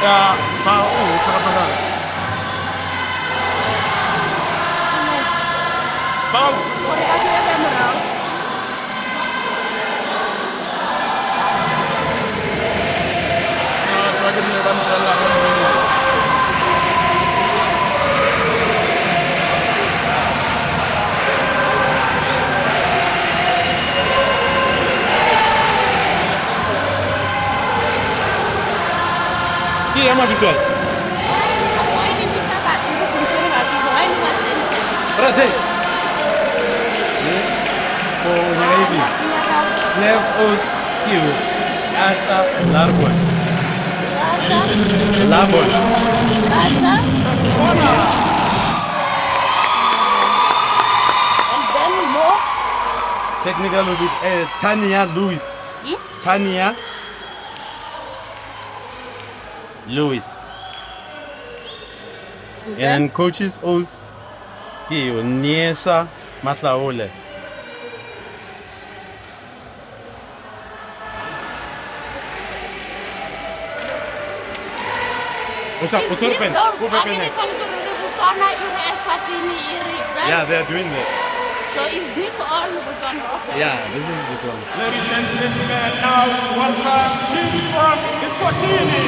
Ya, tahu benar-benar. Bounce. Lagi menyerang jalan ini. Iya, mah visual. Berarti. Oh, ini. Let's all you. Acha largo. Labor. And then more. Technical with Tanya Lewis. Tanya Lewis. And coach's oath. Niesa Masaole. What's up? What's up, Ben? Yeah, they're doing that. So is this on Botswana? Yeah, this is Botswana. Ladies and gentlemen, now welcome team from Eswatini.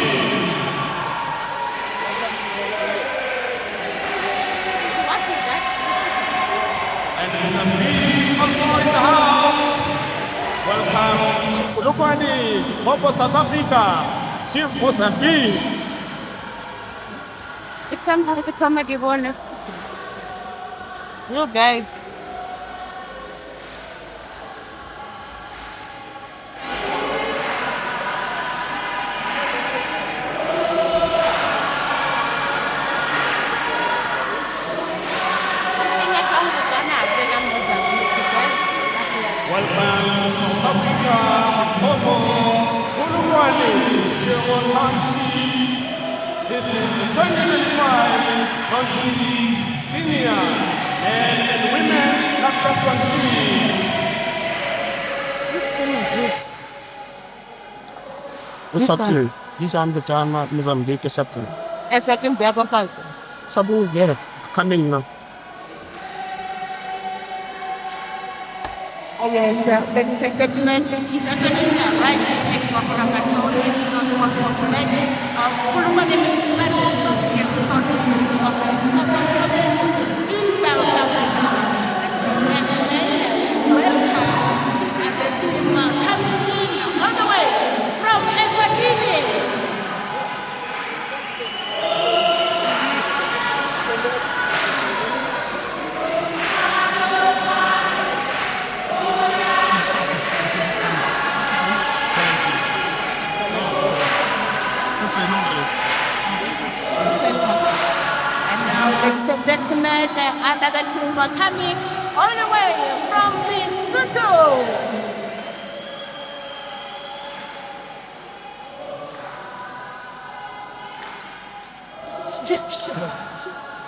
What is that? And Mozambique is also in the house. Welcome Chipulukwani, Volleyball South Africa, Team Mozambique. It's something like a tomato one. You guys. Welcome to South Africa, Limpopo, Polokwane, Seshego. This is the 2025 Zone VI Senior Men and Women Club Championships. Which team is this? What's up to? These are the time Mozambique is up to. A second bag of salt. Sabu is there. Coming now. Oh yes, ladies and gentlemen, it is a right in South Africa. Welcome and the team coming in all the way from Eswatini. Ladies and gentlemen, another team are coming all the way from Lesotho.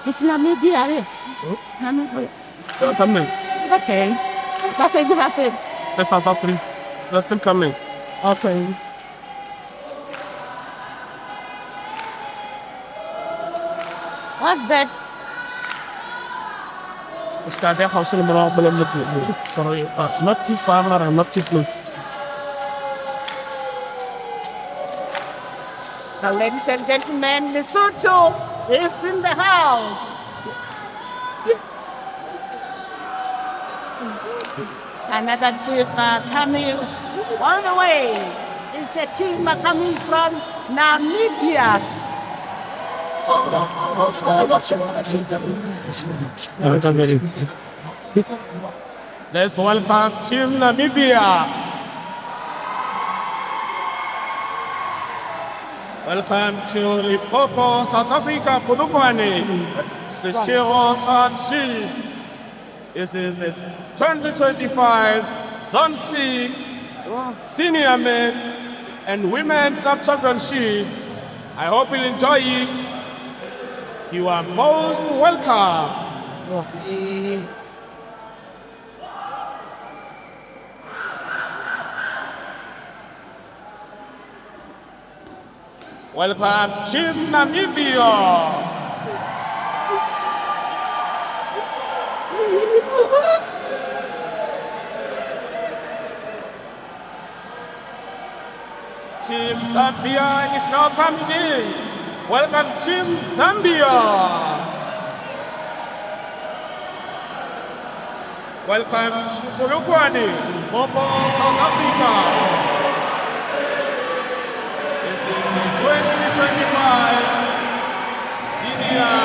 It's Namibia. Coming. Okay. That's it. That's fantastic. That's them coming. Okay. What's that? Start their house in the middle. Sorry, it's not too far, I'm not too close. Now, ladies and gentlemen, Lesotho is in the house. Another team coming all the way. It's a team coming from Namibia. Let's welcome Team Namibia. Welcome to Limpopo, South Africa, Polokwane, Seshego. This is the 2025 Zone VI Senior Men and Women Club Championships. I hope you'll enjoy it. You are most welcome. Welcome, Team Namibia. Team Zambia is now coming in. Welcome, Team Zambia. Welcome, Limpopo, South Africa. This is the 2025 Senior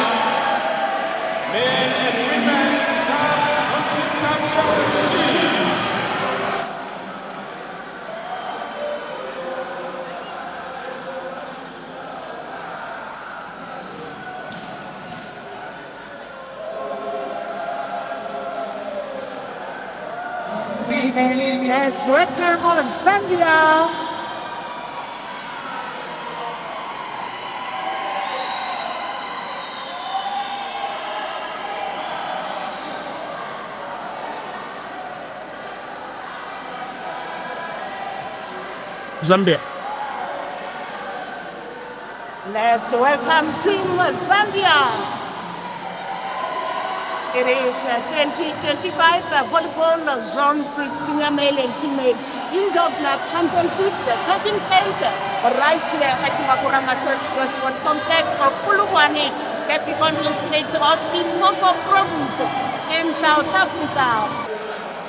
Men and Women Zone VI Championships. Let's welcome all Zambia. Zambia. Let's welcome Team Zambia. It is 2025 Volleyball Zone 6 Senior Male and Female Indoor Club Championships taking place right here at Makuranga Sport Complex of Polokwane, capital state of Limpopo province in South Africa.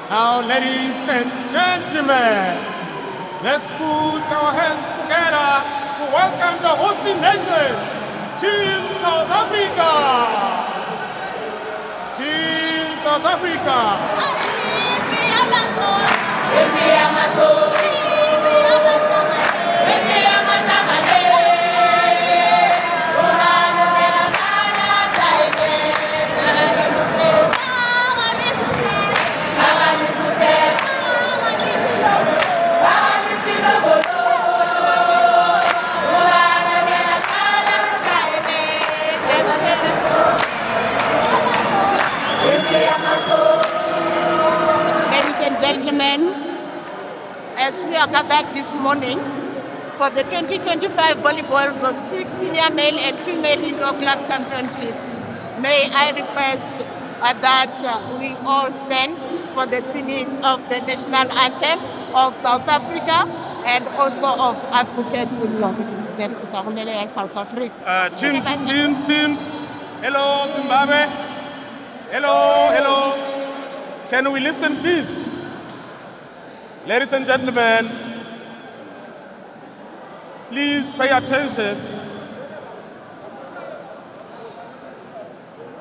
Now, ladies and gentlemen, let's put our hands together to welcome the hosting nation, Team South Africa. Team South Africa. Ladies and gentlemen, as we are gathered this morning for the 2025 Volleyball Zone 6 Senior Male and Female Indoor Club Championships, may I request that we all stand for the singing of the national anthem of South Africa and also of African Union. South Africa. Teams. Hello, Zimbabwe. Hello. Can we listen, please? Ladies and gentlemen, please pay attention.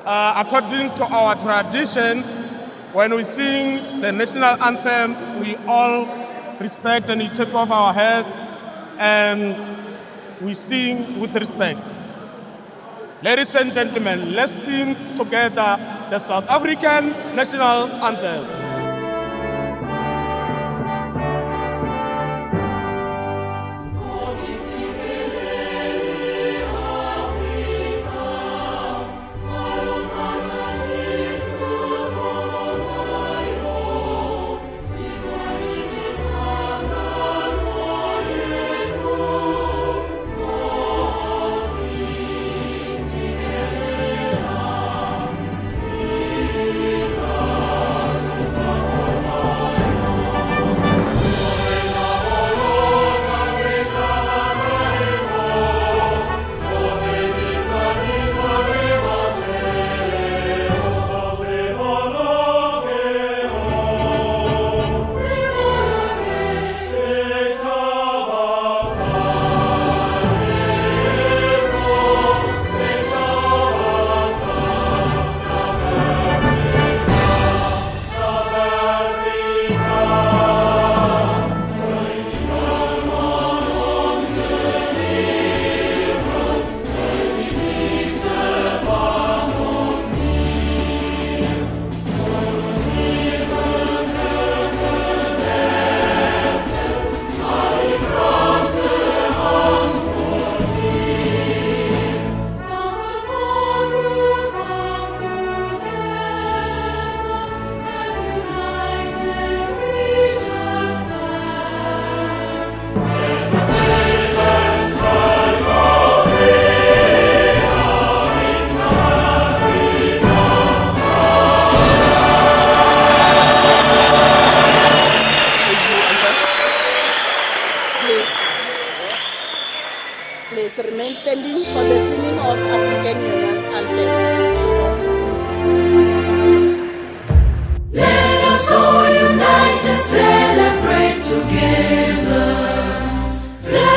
According to our tradition, when we sing the national anthem, we all respect and we take off our hats and we sing with respect. Ladies and gentlemen, let's sing together the South African national anthem. Please remain standing for the singing of African Union Anthem. Let us all unite and celebrate together the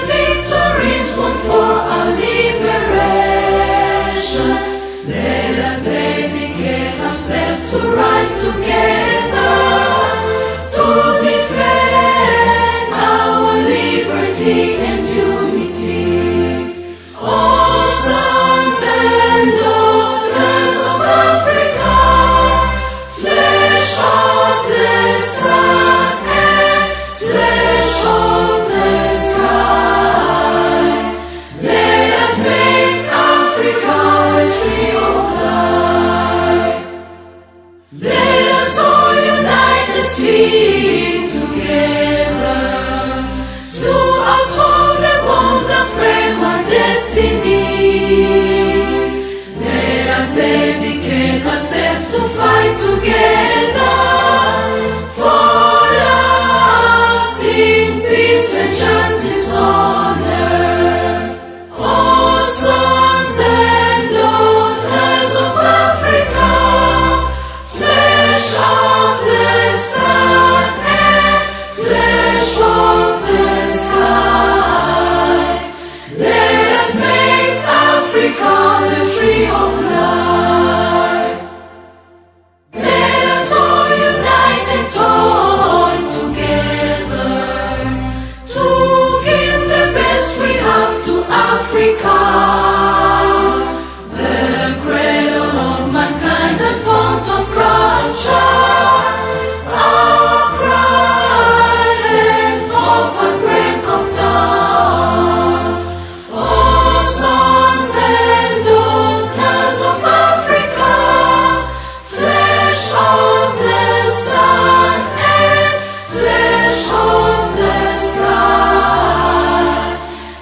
victories won for our liberation. Let us dedicate ourselves to rise together to defend our liberty and unity. All sons and daughters of Africa, flesh of the sun and flesh of the sky, let us make Africa a tree of life. Let us all unite and sing together to uphold the bonds that frame our destiny. Let us dedicate ourselves to fight together for lasting peace and justice on earth. All sons and daughters of Africa, flesh of the sun and flesh of the sky, let us make Africa the tree of life. Let us all unite and toil together to give the best we have to Africa, the cradle of mankind, the fount of culture, our pride and hope and break of dawn. All sons and daughters of Africa, flesh of the sun and flesh of the sky,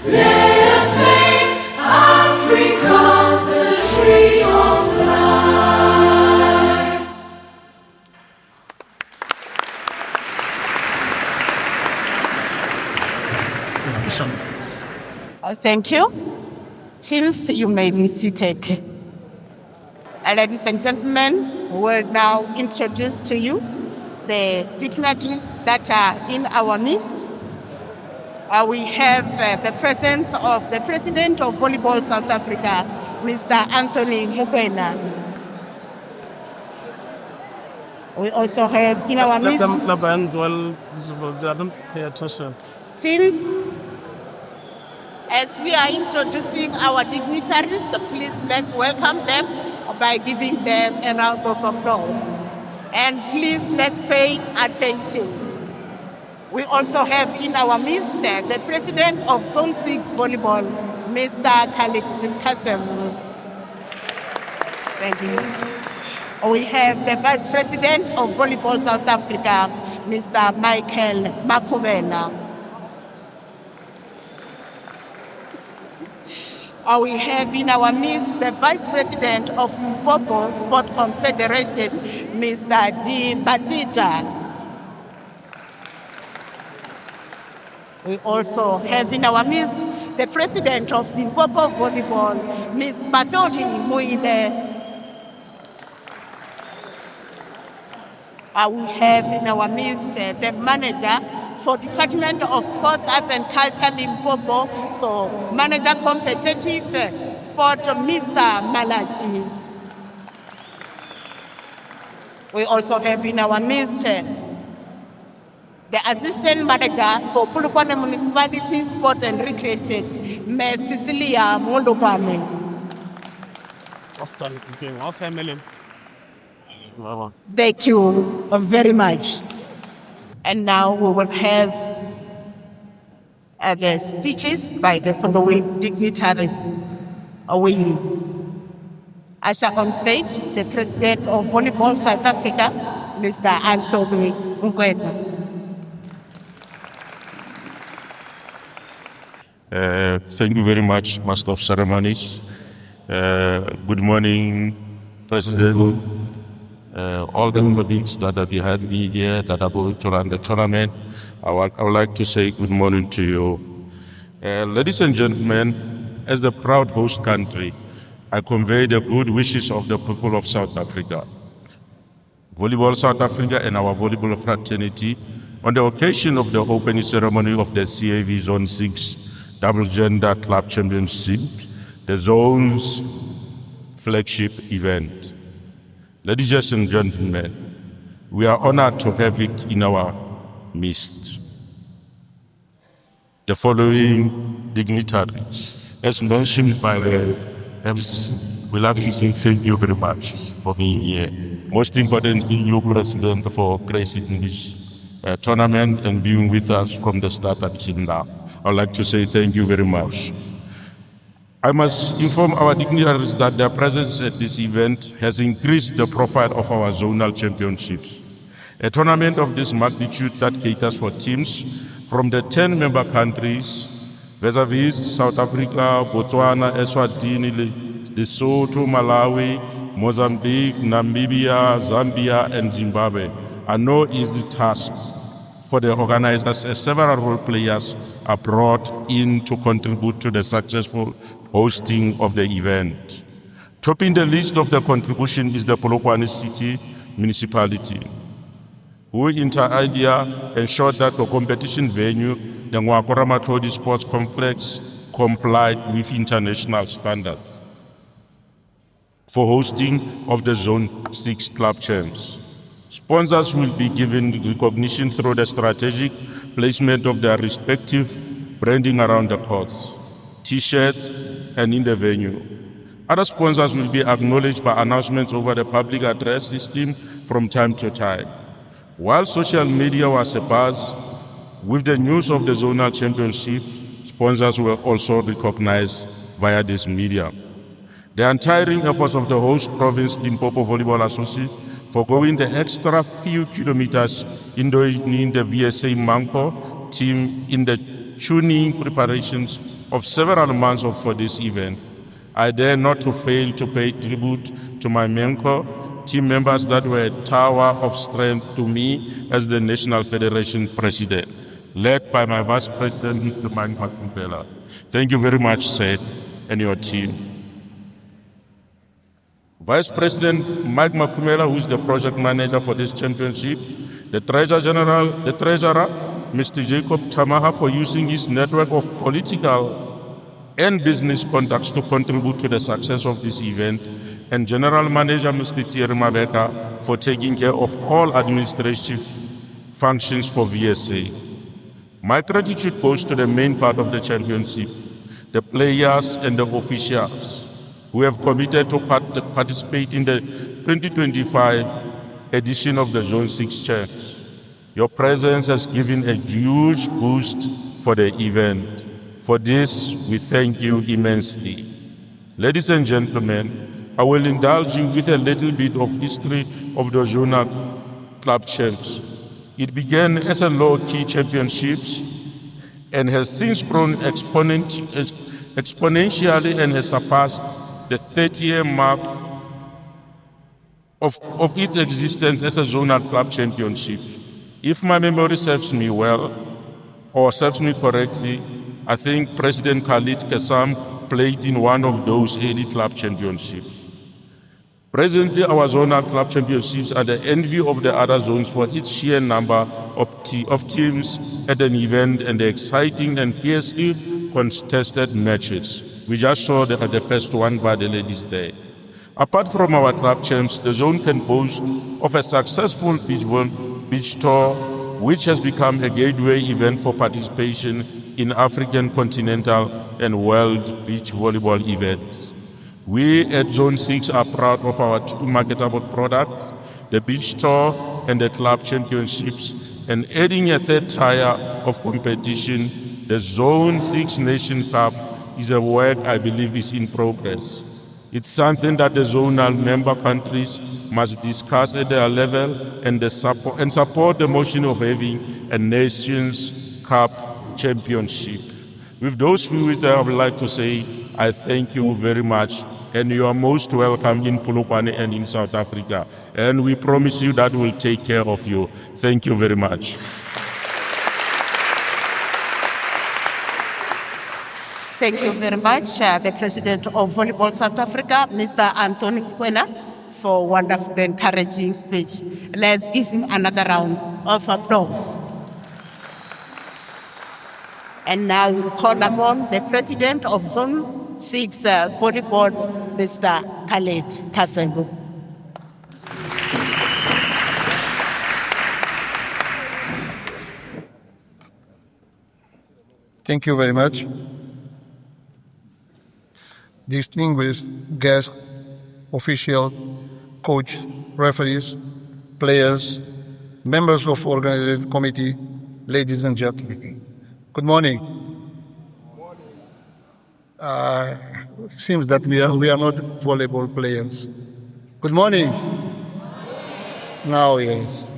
let us make Africa the tree of life. Thank you. Teams, you may be seated. Ladies and gentlemen, we will now introduce to you the dignitaries that are in our midst. We have the presence of the President of Volleyball South Africa, Mr. Anthony Mokoena. We also have in our midst Club hands well, they don't pay attention. teams. As we are introducing our dignitaries, please let's welcome them by giving them a round of applause. And please let's pay attention. We also have in our midst the President of Zone VI Volleyball, Mr. Khalid Kasem. Thank you. We have the Vice President of Volleyball South Africa, Mr. Michael Makubena. We have in our midst the Vice President of Limpopo Sport Confederation, Mr. D. Batita. We also have in our midst the President of Limpopo Volleyball, Ms. Batodi Muide. We have in our midst the Manager for Department of Sports, Arts and Culture, Limpopo, for Manager Competitive Sport, Mr. Malachi. We also have in our midst the Assistant Manager for Polokwane Municipality Sport and Recreation, Ms. Cecilia Molopane. Thank you very much. And now we will have the speeches by the following dignitaries. We usher on stage the President of Volleyball South Africa, Mr. Anthony Mokoena. Thank you very much, Master of Ceremonies. Good morning, President. All the colleagues that are behind me here that are going to run the tournament. I would like to say good morning to you. Ladies and gentlemen, as the proud host country, I convey the good wishes of the people of South Africa. Volleyball South Africa and our volleyball fraternity, on the occasion of the opening ceremony of the CAV Zone 6 Double Gender Club Championship, the zone's flagship event. Ladies and gentlemen, we are honored to have it in our midst. The following dignitaries, as mentioned by the MC, we'd like to say thank you very much for being here. Most importantly, you, President, for gracing this tournament and being with us from the start until now. I'd like to say thank you very much. I must inform our dignitaries that their presence at this event has increased the profile of our zonal championships. A tournament of this magnitude that caters for teams from the 10 member countries, vis-a-vis South Africa, Botswana, Eswatini, Lesotho, Malawi, Mozambique, Namibia, Zambia, and Zimbabwe, are no easy task for the organizers, as several role players are brought in to contribute to the successful hosting of the event. Topping the list of the contribution is the Polokwane City Municipality, who inter alia ensured that the competition venue, the Ngwakora Matlodi Sports Complex, complied with international standards for hosting of the Zone 6 Club Champs. Sponsors will be given recognition through the strategic placement of their respective branding around the courts, T-shirts, and in the venue. Other sponsors will be acknowledged by announcements over the public address system from time to time. While social media was a buzz, with the news of the zonal championship, sponsors were also recognized via this media. The untiring efforts of the host province Limpopo Volleyball Association for going the extra few kilometers in the VSA Manco team in the tuning preparations of several months for this event. I dare not to fail to pay tribute to my Manco team members that were a tower of strength to me as the National Federation President, led by my Vice President, Mr. Mike Makumpela. Thank you very much, Seth, and your team. Vice President Mike Makumela, who is the project manager for this championship, the Treasurer General, Mr. Jacob Tamaha, for using his network of political and business contacts to contribute to the success of this event, and General Manager Mr. Thierry Mabeka for taking care of all administrative functions for VSA. My gratitude goes to the main part of the championship, the players and the officials who have committed to participate in the 2025 edition of the Zone 6 Champs. Your presence has given a huge boost for the event. For this, we thank you immensely. Ladies and gentlemen, I will indulge you with a little bit of history of the Zonal Club Champs. It began as a low-key championships and has since grown exponentially and has surpassed the 30-year mark of its existence as a zonal club championship. If my memory serves me well, or serves me correctly, I think President Khalid Kassam played in one of those early club championships. Presently, our zonal club championships are the envy of the other zones for its sheer number of teams at an event and the exciting and fiercely contested matches. We just saw the first one by the ladies there. Apart from our club champs, the zone can boast of a successful beach tour, which has become a gateway event for participation in African, continental, and world beach volleyball events. We at Zone 6 are proud of our two marketable products, the beach tour and the club championships, and adding a third tier of competition, the Zone 6 Nation Cup, is a work I believe is in progress. It's something that the zonal member countries must discuss at their level and support the motion of having a Nations Cup championship. With those few words, I would like to say I thank you very much, and you are most welcome in Polokwane and in South Africa. And we promise you that we'll take care of you. Thank you very much. Thank you very much, the President of Volleyball South Africa, Mr. Anthony Kwena, for a wonderful, encouraging speech. Let's give him another round of applause. And now we call upon the President of Zone VI Volleyball, Mr. Khaled Seshego. Thank you very much. Distinguished guests, officials, coach, referees, players, members of organizing committee, ladies and gentlemen. Good morning. Seems that we are not volleyball players. Good morning. Now yes.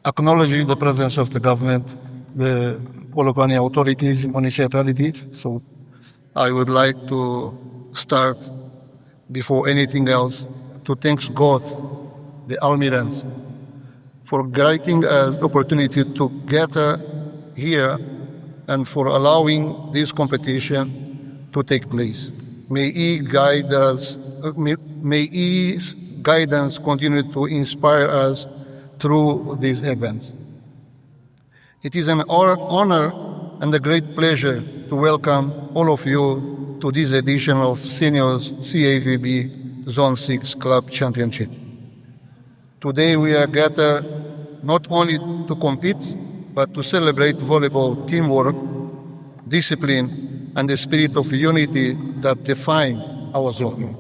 Acknowledging the presence of the government, the Polokwane authorities, municipalities. So I would like to start, before anything else, to thank God, the Almirants, for granting us the opportunity to gather here and for allowing this competition to take place. May His guidance continue to inspire us through these events. It is an honor and a great pleasure to welcome all of you to this edition of Seniors CAVB Zone 6 Club Championship. Today we are gathered not only to compete, but to celebrate volleyball teamwork, discipline, and the spirit of unity that define our zone.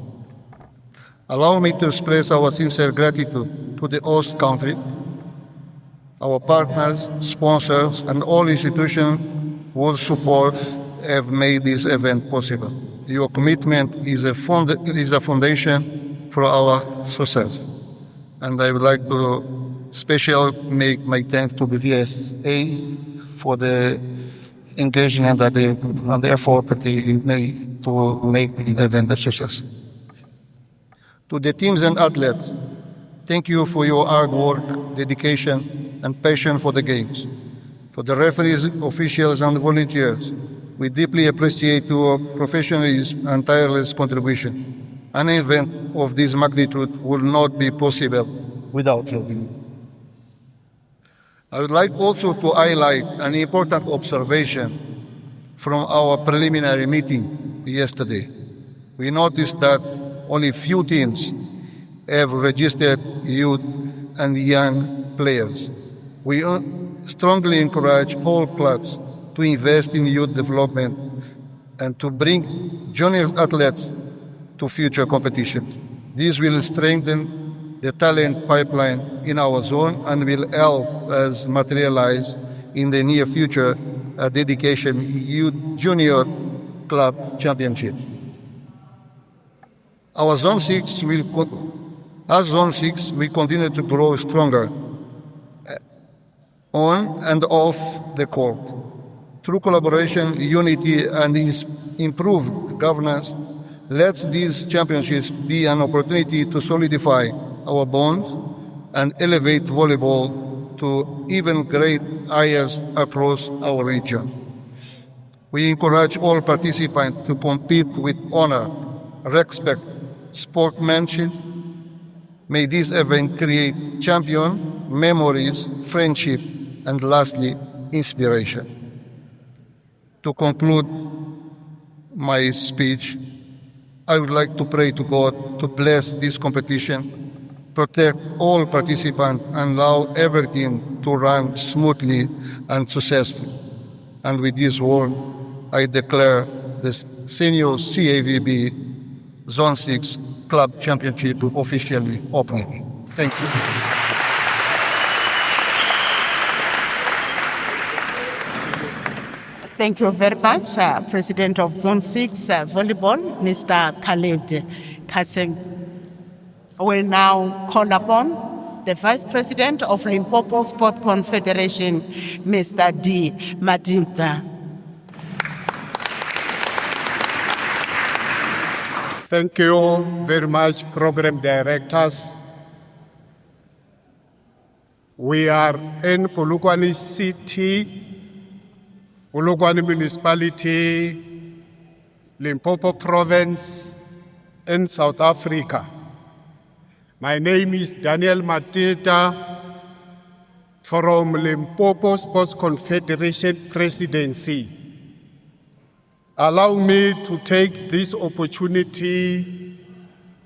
Allow me to express our sincere gratitude to the host country, our partners, sponsors, and all institutions whose support have made this event possible. Your commitment is a foundation for our success. And I would like to especially make my thanks to the VSA for the engagement and the effort that they made to make the event a success. To the teams and athletes, thank you for your hard work, dedication, and passion for the games. For the referees, officials, and volunteers, we deeply appreciate your professionalism and tireless contribution. An event of this magnitude would not be possible without you. I would like also to highlight an important observation from our preliminary meeting yesterday. We noticed that only few teams have registered youth and young players. We strongly encourage all clubs to invest in youth development and to bring junior athletes to future competitions. This will strengthen the talent pipeline in our zone and will help us materialize in the near future a dedication youth junior club championship. As Zone 6, we continue to grow stronger on and off the court. Through collaboration, unity, and improved governance, let these championships be an opportunity to solidify our bonds and elevate volleyball to even greater heights across our region. We encourage all participants to compete with honor, respect, sportsmanship. May this event create champion memories, friendship, and lastly, inspiration. To conclude my speech, I would like to pray to God to bless this competition, protect all participants, and allow everything to run smoothly and successfully. And with this word, I declare the Senior CAVB Zone 6 Club Championship officially open. Thank you. Thank you very much, President of Zone 6 Volleyball, Mr. Khaled Seshego. I will now call upon the Vice President of Limpopo Sport Confederation, Mr. D. Madilta. Thank you very much, Program Directors. We are in Polokwane City Polokwane Municipality, Limpopo Province in South Africa. My name is Daniel Mateta from Limpopo Sports Confederation Presidency. Allow me to take this opportunity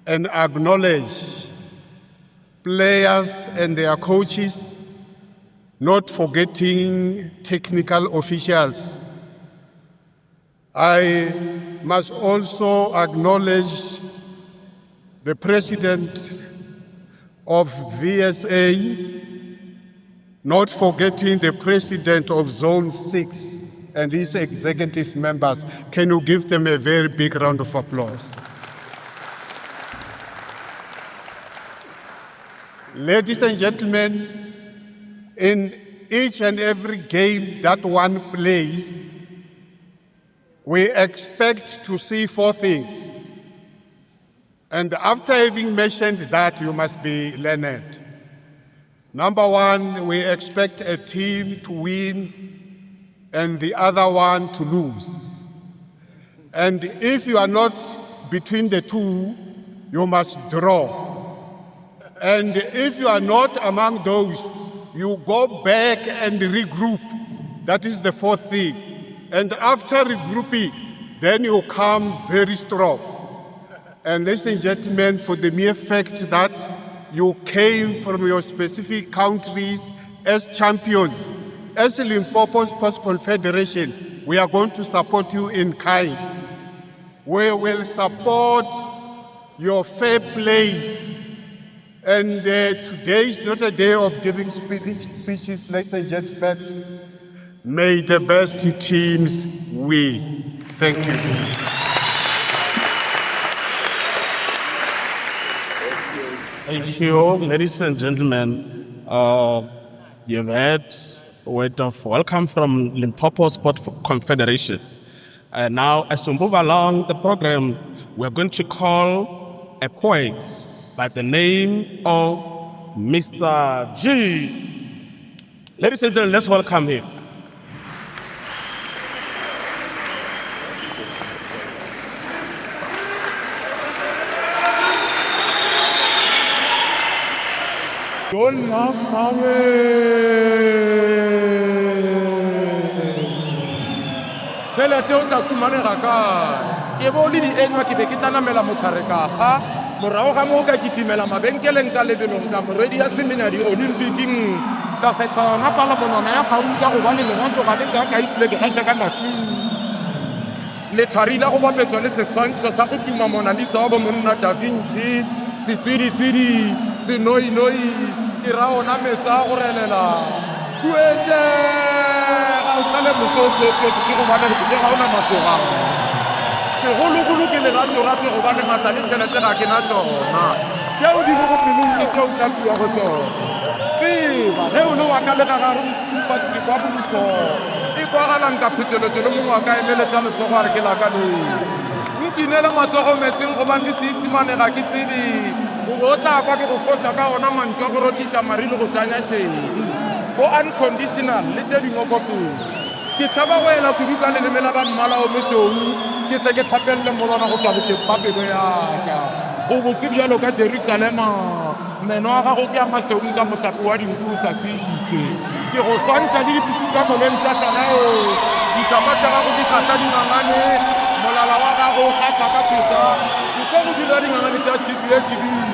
and acknowledge players and their coaches, not forgetting technical officials. I must also acknowledge the president of VSA, not forgetting the president of Zone VI and his executive members. Can you give them a very big round of applause? Ladies and gentlemen, in each and every game that one plays, we expect to see four things. And after having mentioned that, you must be learned. Number one, we expect a team to win and the other one to lose. And if you are not between the two, you must draw. And if you are not among those, you go back and regroup. That is the fourth thing. And after regrouping, then you come very strong. And ladies and gentlemen, for the mere fact that you came from your specific countries as champions, as Limpopo Sports Confederation, we are going to support you in kind. We will support your fair play. And today is not a day of giving speeches, ladies and gentlemen. May the best teams win. Thank you. Thank you, ladies and gentlemen. You've had a word of welcome from Limpopo Sports Confederation. Now, as we move along the program, we're going to call a poet by the name of Mr. G. Ladies and gentlemen, let's welcome him. Tšhelete o tla kumanega kae e bo le dienywa ke be ke tla namela motlhare ka ga morago ga moo ka kitimela mabenkeleng ka lebelong ka morwedi ya semenyadi olympiking ka fetsa yona palamonwana ya gautla gobane legato ga le ka ka itlile ke gaša ka mafing lethari la go bapetswa le seswantšho sa go tuma mona lisa wa bomonna da vinci setsiditsidi senoinoi ke ra ona metsa go relela kuetse ga o tlale mososetletse ke gobane ke ga ona masogang segologolo ke lerato-rato gobane matla le tšhelete ga ke na tsona tšeo di mo go pelong le tšeo tla tua go tsona tseba ge o le wa ka le ga gare mostufatse ke kwa botho e kwagalang ka pheteletso le mongwe wa ka emeletša letsogo a re ke lakaneng nkinele matsogo metseng gobane le seisimane ga ke tsebe o bo o tla kwa ke go fosa ka ona mantswa go rothiša mari le go tanya šedi go unconditional le tše dingwe kopeng ke tšhaba go ela kudu ka leleme la ba mmala o mosou ke tle ke tlhapelele molwana go tswa botepapelo yaka go botse bjalo ka jerusalema meno a gago ke a maseong ka mosapi wa dinku o sa tsitse ke go swantšha le dipitsi tša moleng tša tlanaeo ditšama tša gago di kgatlha dingangane molala wa gago o kgatlha ka pheta ke tlo go dira dingangane tša tšhipi e kebile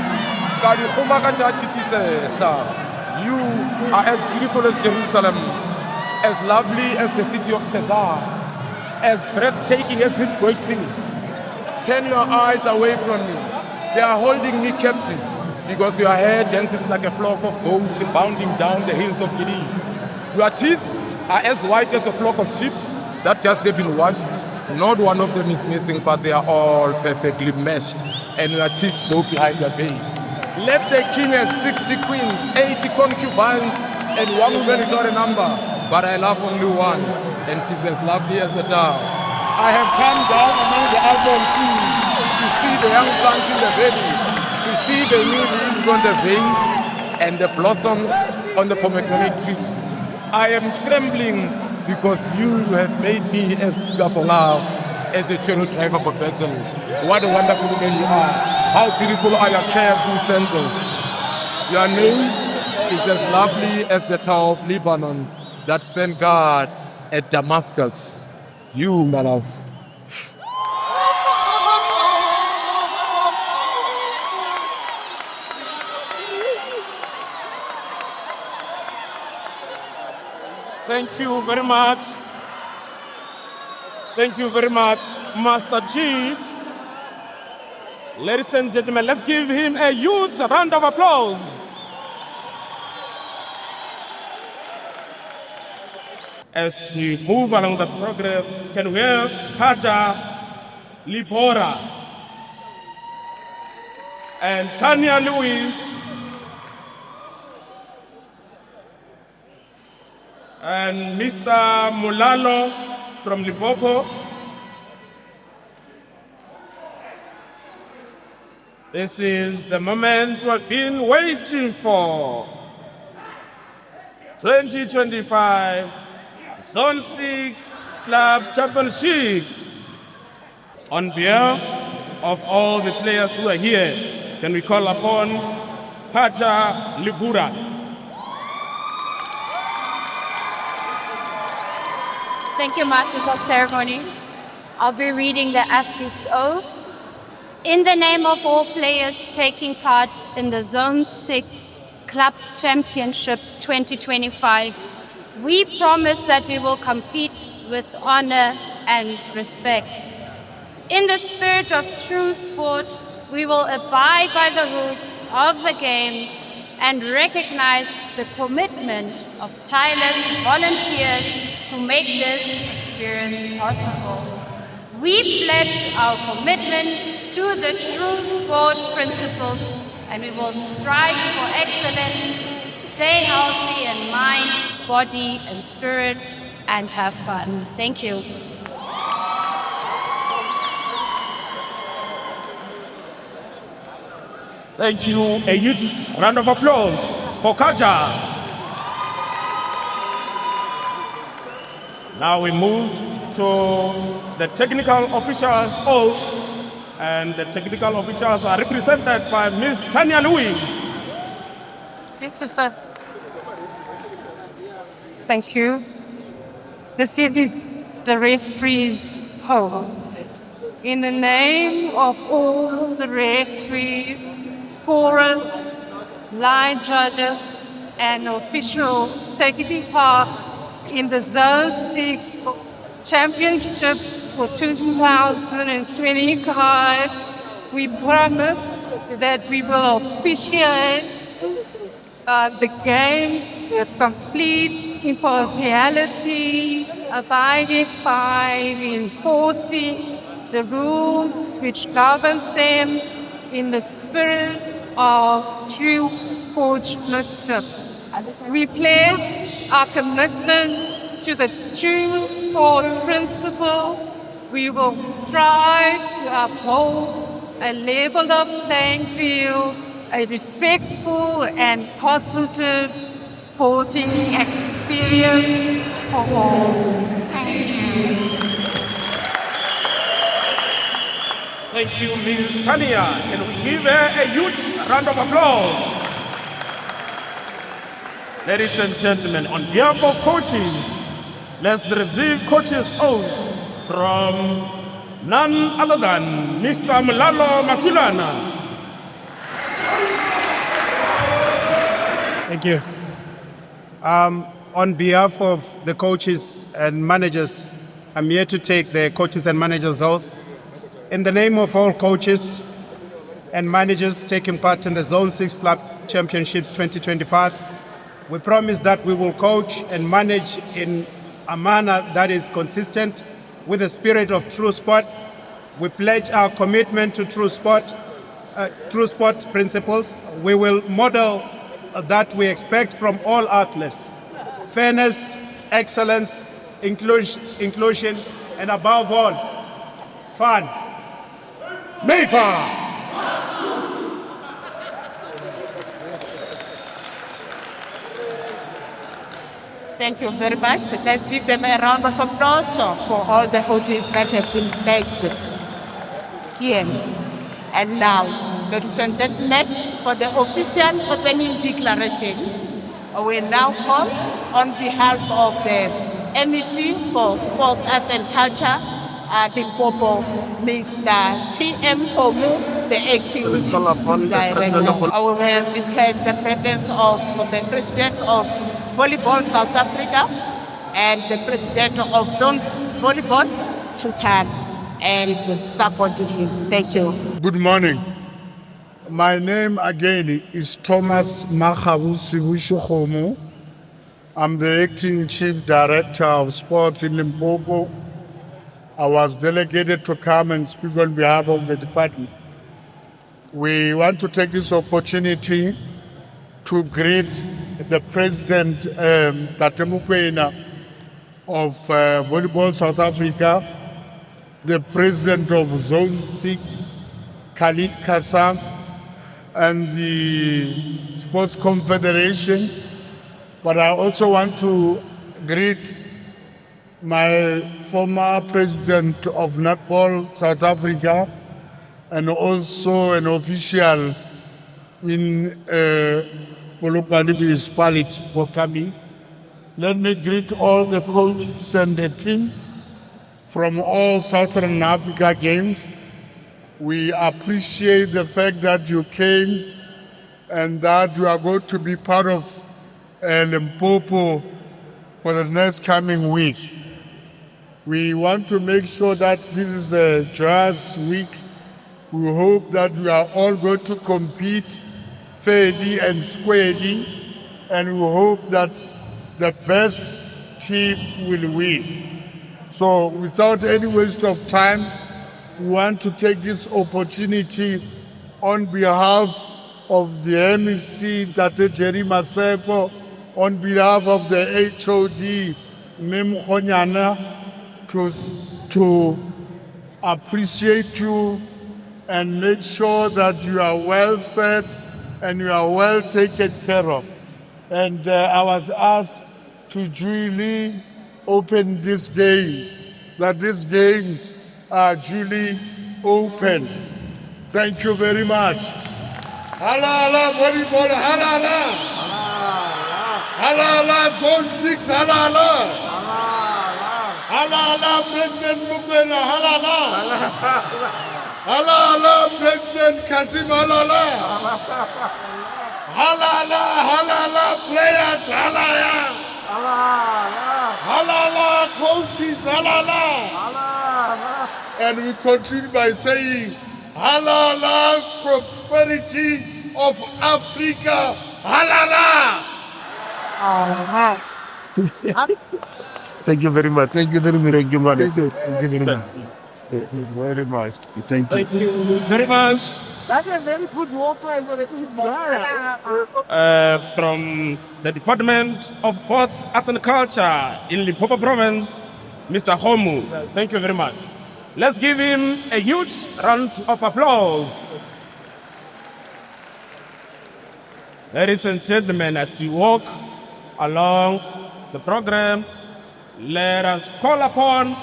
ka dikgoma ka tša tšhipisehla. You are as beautiful as Jerusalem, as lovely as the city of Tezar, as breathtaking as this great city. Turn your eyes away from me. They are holding me captive because your hair dances like a flock of goats bounding down the hills of Gilead. Your teeth are as white as a flock of sheep that just have been washed. Not one of them is missing, but they are all perfectly meshed, and your cheeks go behind your veil. Let the king have 60 queens, 80 concubines, and one woman is not a number, but I love only one, and she's as lovely as the dove. I have come down among the almond trees to see the young plants in the valley, to see the new leaves on the veins and the blossoms on the pomegranate tree. I am trembling because you have made me as for now as a channel driver for battle. What a wonderful man you are. How beautiful are your curves and sandals. Your nose is as lovely as the Tower of Lebanon that stand guard at Damascus. You, my love. Thank you very much. Thank you very much, Master G. Ladies and gentlemen, let's give him a huge round of applause. As we move along the program, can we have Kaja Libora and Tanya Lewis and Mr. Mulalo from Limpopo. This is the moment we've been waiting for. 2025 Zone VI Club Championships. On behalf of all the players who are here, can we call upon Kaja Libura? Thank you, Masters of Ceremony. I'll be reading the athlete's oath. In the name of all players taking part in the Zone VI Clubs Championships 2025, we promise that we will compete with honor and respect. In the spirit of true sport, we will abide by the rules of the games and recognize the commitment of tireless volunteers who make this experience possible. We pledge our commitment to the true sport principles, and we will strive for excellence, stay healthy in mind, body, and spirit, and have fun. Thank you. Thank you. A huge round of applause for Kaja. Now we move to the technical officials oath, and the technical officials are represented by Ms. Tanya Lewis. Thank you, sir. Thank you. This is the referee's oath. In the name of all the referees, scorers, line judges, and officials taking part in the Zone VI Championships for 2025, we promise that we will officiate the games with complete impartiality, abiding by enforcing the rules which governs them in the spirit of true sportsmanship. We pledge our commitment to the true sport principle. We will strive to uphold a level of playing field, a respectful and positive sporting experience for all. Thank you. Thank you, Ms. Tanya. Can we give her a huge round of applause? Ladies and gentlemen, on behalf of coaches, let's receive coach's oath from none other than Mr. Mulalo Makulana. Thank you. On behalf of the coaches and managers, I'm here to take the coaches and managers oath. In the name of all coaches and managers taking part in the Zone VI Club Championships 2025, we promise that we will coach and manage in a manner that is consistent with the spirit of true sport. We pledge our commitment to true sport principles. We will model that we expect from all athletes: fairness, excellence, inclusion, and above all, fun. Mayfa! Thank you very much. Let's give them a round of applause for all the holidays that have been placed here. And now, ladies and gentlemen, for the official opening declaration, we now call on behalf of the MEC for Sports, Arts and Culture, Limpopo, Mr. T.M. Homu, the acting director. I will request the presence of the President of Volleyball South Africa and the President of Zone Volleyball to stand and support him. Thank you. Good morning. My name again is Thomas Makhabu Sibushokomo. I'm the acting Chief Director of Sports in Limpopo. I was delegated to come and speak on behalf of the department. We want to take this opportunity to greet the President Tate Mokoena of Volleyball South Africa, the President of Zone VI, Khalid Kassam, and the Sports Confederation. But I also want to greet my former President of Netball South Africa and also an official in Polokwane municipality for coming. Let me greet all the coaches and the teams from all Southern Africa games. We appreciate the fact that you came and that you are going to be part of Limpopo for the next coming week. We want to make sure that this is a joyous week. We hope that we are all going to compete fairly and squarely, and we hope that the best team will win. So without any waste of time, we want to take this opportunity on behalf of the MEC, Tate Jerry Maseko, on behalf of the HOD, Mem Khonyana, to appreciate you and make sure that you are well set and you are well taken care of. And I was asked to duly open this game, that these games are duly open. Thank you very much. Halala volleyball, halala. Halala Zone 6, halala. Halala President Mokoena, halala. Halala President Kasim, halala. Halala, halala players, halala. Halala coaches, halala. And we continue by saying, halala prosperity of Africa, halala. Thank you very much. Thank you very much. Thank you, man. Thank you very much. Thank you very much. Thank you. Thank you very much. That's a very good water From the Department of Sports, Arts and Culture in Limpopo Province, Mr. Homu. Thank you very much. Let's give him a huge round of applause. Ladies and gentlemen, as you walk along the program, let us call upon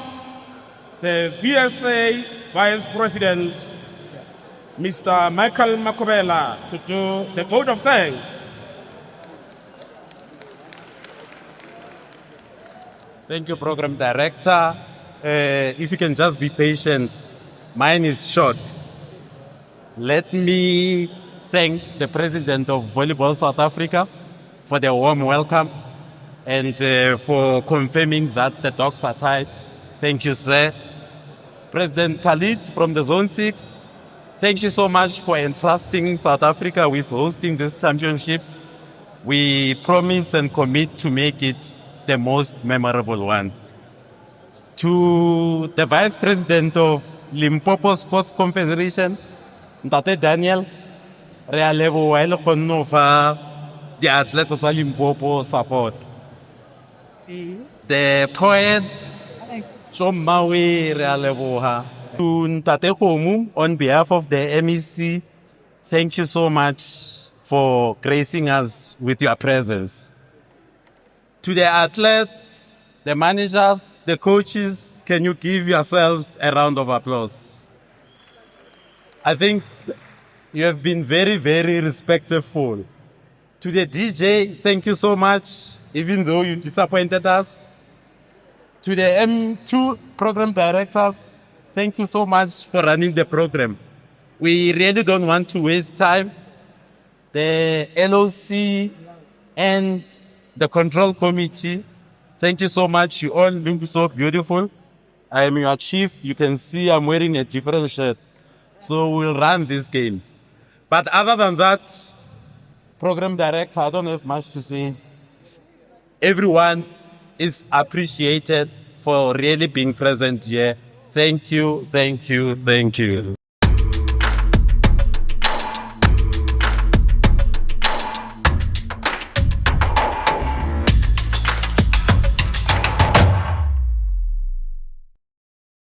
the VSA Vice President, Mr. Michael Makobela, to do the vote of thanks. Thank you, Program Director. If you can just be patient, mine is short. Let me thank the President of Volleyball South Africa for the warm welcome and for confirming that the dogs are tied. Thank you, sir. President Khalid from the Zone 6, thank you so much for entrusting South Africa with hosting this championship. We promise and commit to make it the most memorable one. To the Vice President of Limpopo Sports Confederation, Ntate Daniel, re a leboha le kgonne fa di-atlete tsa Limpopo support. The poet, John Maui, re a leboha. To Ntate Homu, on behalf of the MEC, thank you so much for gracing us with your presence. To the athletes, the managers, the coaches, can you give yourselves a round of applause? I think you have been very, very respectful. To the DJ, thank you so much, even though you disappointed us. To the M2 program directors, thank you so much for running the program. We really don't want to waste time. The LOC and the control committee, thank you so much. You all look so beautiful. I am your chief. You can see I'm wearing a different shirt. So we'll run these games. But other than that, program director, I don't have much to say. Everyone is appreciated for really being present here. Thank you, thank you, thank you.